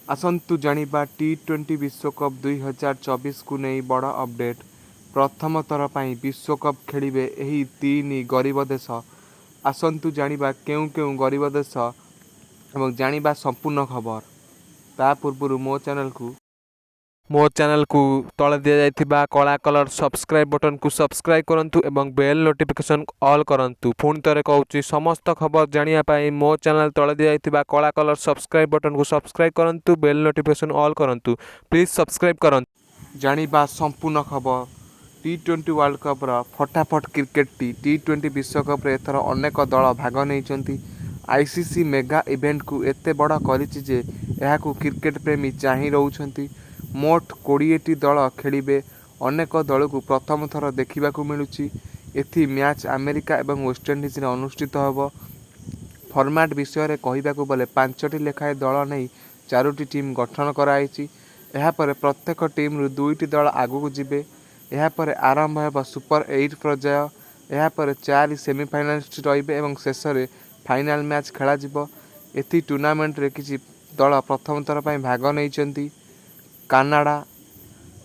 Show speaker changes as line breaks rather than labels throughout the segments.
आसन्तु जानिबा टी20 विश्वकप 2024 को नहीं बड़ अपडेट। प्रथम थर पर विश्वकप खेलिबे एही तीन गरीब देश। आसन्तु जानिबा केउं केउं गरीब देश एवं जानिबा संपूर्ण खबर। ता पूर्व मो चैनल को तले दिया जाइथिबा कला कलर सब्सक्राइब बटन को सब्सक्राइब करंतु एवं बेल नोटिफिकेशन ऑल करंतु। पुणी थे कहूँ समस्त खबर जानिया पाई मो चैनल तले दिया जाइथिबा कला कलर सब्सक्राइब बटन को सब्सक्राइब करंतु बेल नोटिफिकेशन ऑल करंतु। प्लीज सब्सक्राइब करंतु। जानिबा संपूर्ण खबर। टी20 वर्ल्ड कप फटाफट क्रिकेट टी20 विश्वकप एथर अनेक दल भाग नहीं। आईसीसी मेगा इवेंट को एते बड़ करिछि जे एहाकू क्रिकेट प्रेमी चाहि रहउछंती। मोट 20टी दल खेलिबे। अनेक दल को प्रथम थर देखा मिलूँ। एथि मैच अमेरिका और वेस्टइंडीज अनुष्ठित होब। फॉर्मेट विषय कहवाक गले 5टी लेखाएं दल नहीं 4टी टीम गठन कराई। यापर प्रत्येक टीम रु 2टी दल आगू जिबे। यापर आरंभ होब सुपर 8 पर्याय। यापर 4 सेमिफाइनालिस्ट रहिबे और शेष में फाइनाल मैच खेल एथि टूर्नामेंट रे किछि दल प्रथम थर पर भाग नहीं। कानाडा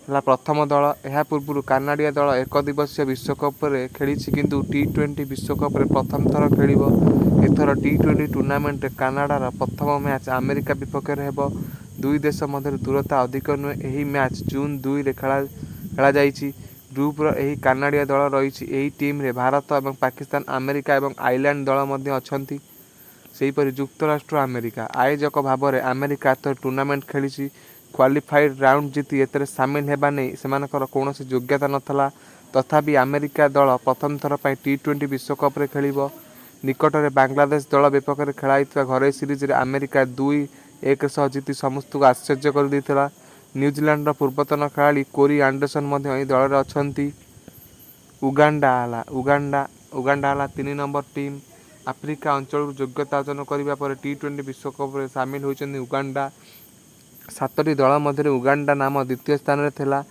है प्रथम दल। यह पूर्व कानाडिया दल एक दिवसीय विश्वकप खेली किंतु टी20 विश्वकप प्रथम थर खेल। एथर टी20 टूर्नामेंट रे कानाडार प्रथम मैच अमेरिका विपक्ष में होब। दुई देश मध्य दूरता अधिक नुहे। यही मैच जून 2 रे खेला जाइछि। ग्रुपर यही कानाडिया दल रही। यही टीम रे भारत और पाकिस्तान अमेरिका और आयरलैंड दल मध्य अछंती। सेहीपरि युक्तराष्ट्र अमेरिका आयोजक भाव में अमेरिका एथर टूर्नामेंट खेली। क्वालिफाइड राउंड जीति एतरे सामिल हेबा नहीं सेमानकर कौनसी योग्यता नथला। तथापि अमेरिका दल प्रथम थर पर टी20 विश्वकप रे खेलिबो। निकटरे बांग्लादेश दल विपक्ष में खेलाइथिबा घरोई सीरीज रे अमेरिका 2-1 सह जीति समस्त को आश्चर्य कर देथिला। न्यूजीलैंड पूर्वतन खेलाड़ी कोरी एंडरसन मध्य एही दल रे अछंती। Uganda 3 number team. आफ्रिका अंचल योग्यता अर्जन करने पर टी20 विश्वकप रे सामिल होइछन्ती उगांडा। 7टी दल मध्य उगांडा नाम द्वितीय स्थान में थिला।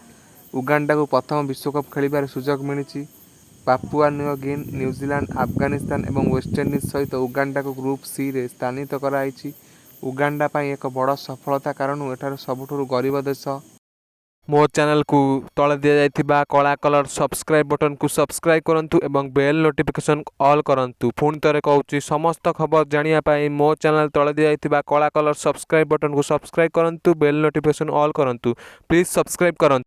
उगांडा को प्रथम विश्वकप खेलिबार सुजोग मिली। Papua New Guinea, New Zealand, Afghanistan और वेस्टइंडीज सहित उगांडा को ग्रुप सी रे स्थानित कराई। उगांडा पाई एक बड़ सफलता कारण एठार सबुठुरु गरीब देश। मो चैनल को तले दिया जाइथिबा कला कलर सब्सक्राइब बटन को सब्सक्राइब करंतु एवं बेल नोटिफिकेशन ऑल करंतु। पुणी थे कहूँ समस्त खबर जानिया पाई मो चैनल तले दिया जाइथिबा कला कलर सब्सक्राइब बटन को सब्सक्राइब करंतु बेल नोटिफिकेशन ऑल करंतु। प्लीज सब्सक्राइब करंतु।